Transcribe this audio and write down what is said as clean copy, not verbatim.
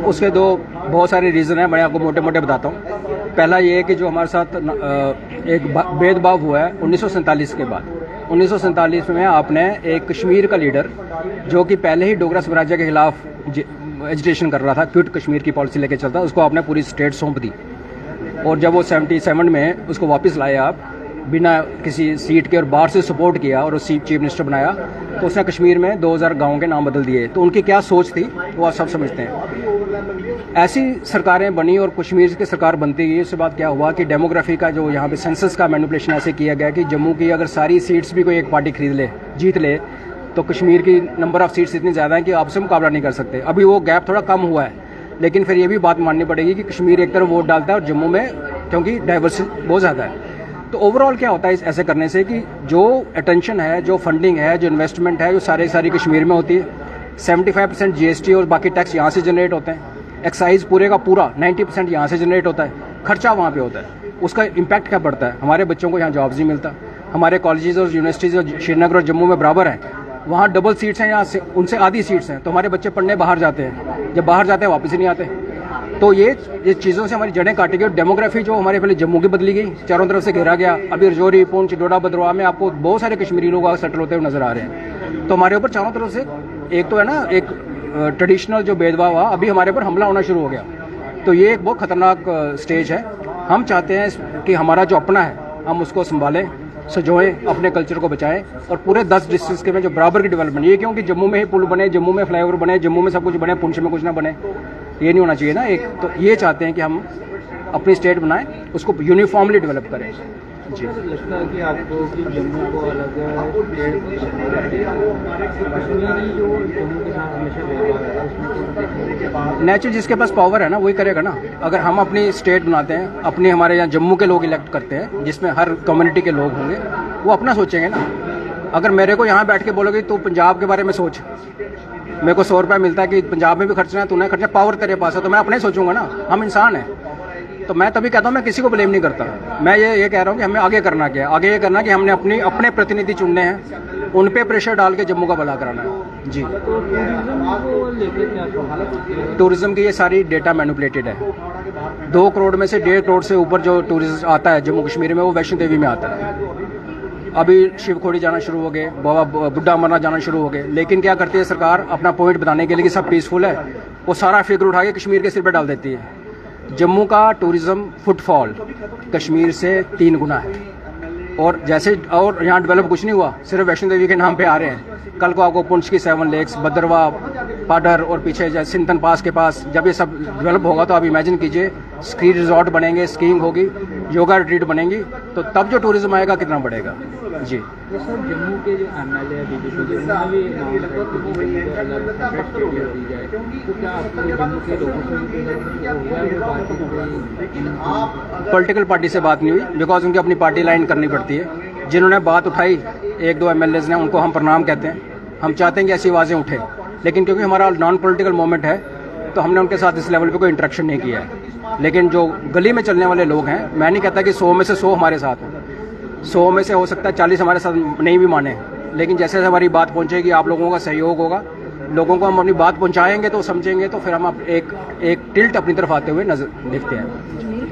उसके दो बहुत सारे रीज़न हैं, मैं आपको मोटे मोटे बताता हूँ। पहला ये है कि जो हमारे साथ एक भेदभाव हुआ है 1947 के बाद। 1947 में आपने एक कश्मीर का लीडर जो कि पहले ही डोगरा स्वराज्य के खिलाफ एजिटेशन कर रहा था, क्विट कश्मीर की पॉलिसी लेके चलता, उसको आपने पूरी स्टेट सौंप दी। और जब वो 77 में उसको वापस लाए आप बिना किसी सीट के और बाहर से सपोर्ट किया और उस चीफ मिनिस्टर बनाया, तो उसने कश्मीर में 2000 गाँव के नाम बदल दिए। तो उनकी क्या सोच थी वो आप सब समझते हैं। ऐसी सरकारें बनी और कश्मीर की सरकार बनती गई। उसके बाद क्या हुआ कि डेमोग्राफी का जो यहाँ पे सेंसस का मैनिपुलेशन ऐसे किया गया कि जम्मू की अगर सारी सीट्स भी कोई एक पार्टी खरीद ले, जीत ले, तो कश्मीर की नंबर ऑफ़ सीट्स इतनी ज़्यादा है कि आपसे मुकाबला नहीं कर सकते। अभी वो गैप थोड़ा कम हुआ है, लेकिन फिर ये भी बात माननी पड़ेगी कि कश्मीर एक तरफ वोट डालता है और जम्मू में क्योंकि डाइवर्सिटी बहुत ज़्यादा है। तो ओवरऑल क्या होता है ऐसे करने से कि जो अटेंशन है, जो फंडिंग है, जो इन्वेस्टमेंट है, जो सारी कश्मीर में होती है। 75% GST और बाकी टैक्स यहाँ से जनरेट होते हैं। एक्साइज पूरे का पूरा 90% यहाँ से जनरेट होता है। खर्चा वहाँ पे होता है। उसका इम्पैक्ट क्या पड़ता है? हमारे बच्चों को यहाँ जॉब्स नहीं मिलता। हमारे कॉलेजेस और यूनिवर्सिटीज़ और श्रीनगर और जम्मू में बराबर हैं, वहाँ डबल सीट्स हैं, यहाँ से उनसे आधी सीट्स हैं। तो हमारे बच्चे पढ़ने बाहर जाते हैं, जब बाहर जाते हैं वापस ही नहीं आते। तो ये चीज़ों से हमारी जड़ें काटी गई। डेमोग्राफी जो हमारे पहले जम्मू की बदली गई, चारों तरफ से घेरा गया। अभी रजौरी, पुंछ, डोडा, भद्रवाह में आपको बहुत सारे कश्मीरी लोग सेटल होते हुए नजर आ रहे हैं। तो हमारे ऊपर चारों तरफ से एक तो है ना, एक ट्रेडिशनल जो भेदभाव हुआ, अभी हमारे ऊपर हमला होना शुरू हो गया। तो ये एक बहुत खतरनाक स्टेज है। हम चाहते हैं कि हमारा जो अपना है हम उसको संभालें, सजोएं, अपने कल्चर को बचाएं और पूरे 10 डिस्ट्रिक्ट के में जो बराबर की डेवलपमेंट, ये क्योंकि जम्मू में ही पुल बने, जम्मू में फ्लाईओवर बने, जम्मू में सब कुछ बने, पुंछ में कुछ ना बने, ये नहीं होना चाहिए ना। एक तो ये चाहते हैं कि हम अपनी स्टेट बनाएं, उसको यूनिफॉर्मली डेवलप करें। जी, लगता है कि आपको कि जम्मू को अलग नेचुरल जिसके पास पावर है ना वही करेगा ना। अगर हम अपनी स्टेट बनाते हैं, अपने हमारे यहाँ जम्मू के लोग इलेक्ट करते हैं जिसमें हर कम्युनिटी के लोग होंगे, वो अपना सोचेंगे ना। अगर मेरे को यहाँ बैठ के बोलोगे तो पंजाब के बारे में सोच, मेरे को 100 रुपये मिलता है कि पंजाब में भी खर्चना है, तूने खर्चा, पावर तेरे पास है, तो मैं अपने सोचूंगा ना। हम इंसान हैं। तो मैं तभी कहता हूँ, मैं किसी को ब्लेम नहीं करता। मैं ये कह रहा हूँ कि हमें आगे करना क्या है। आगे ये करना कि हमने अपने प्रतिनिधि चुनने हैं, उन पे प्रेशर डाल के जम्मू का भला कराना है। जी, टूरिज्म की ये सारी डेटा मैनिपुलेटेड है। 2 करोड़ में से 1.5 करोड़ से ऊपर जो टूरिस्ट आता है जम्मू कश्मीर में, वो वैष्णो देवी में आता है। अभी शिवखोड़ी जाना शुरू हो गए, बाबा बुड्ढा अमरनाथ जाना शुरू हो गए। लेकिन क्या करती है सरकार, अपना पॉइंट बताने के लिए कि सब पीसफुल है, वो सारा फिगर उठा के कश्मीर के सिर पर डाल देती है। जम्मू का टूरिज्म फुटफॉल कश्मीर से 3 गुना है। और यहाँ डेवलप कुछ नहीं हुआ, सिर्फ वैष्णो देवी के नाम पे आ रहे हैं। कल को आपको पुंछ की 7 लेक्स, भद्रवाह, पाडर और पीछे सिंथन पास के पास जब ये सब डेवलप होगा तो आप इमेजिन कीजिए, स्की रिजॉर्ट बनेंगे, स्कीइंग होगी, योगा रिट्रीट बनेंगी, तो तब जो टूरिज्म आएगा कितना बढ़ेगा। जी, तो सर जम्मू के जो MLA है बीजेपी के, उन्होंने भी मांग रखा कि जम्मू को अलग सेपरेट स्टेट दी जाए। तो क्या आपको जम्मू के लोगों से भी पॉलिटिकल पार्टी से बात नहीं हुई, बिकॉज उनकी अपनी पार्टी लाइन करनी पड़ती है। जिन्होंने बात उठाई 1-2 MLAs ने, उनको हम प्रणाम कहते हैं। हम चाहते हैं कि ऐसी आवाज़ें उठें, लेकिन क्योंकि हमारा नॉन पॉलिटिकल मूवमेंट है तो हमने उनके साथ इस लेवल पे कोई इंटरेक्शन नहीं किया है। लेकिन जो गली में चलने वाले लोग हैं, मैं नहीं कहता कि 100 में से 100 हमारे साथ हैं, 100 में से हो सकता है 40 हमारे साथ नहीं भी माने, लेकिन जैसे जैसे हमारी बात पहुंचेगी, आप लोगों का सहयोग होगा, लोगों को हम अपनी बात पहुंचाएंगे तो समझेंगे, तो फिर हम एक टिल्ट अपनी तरफ आते हुए नजर देखते हैं।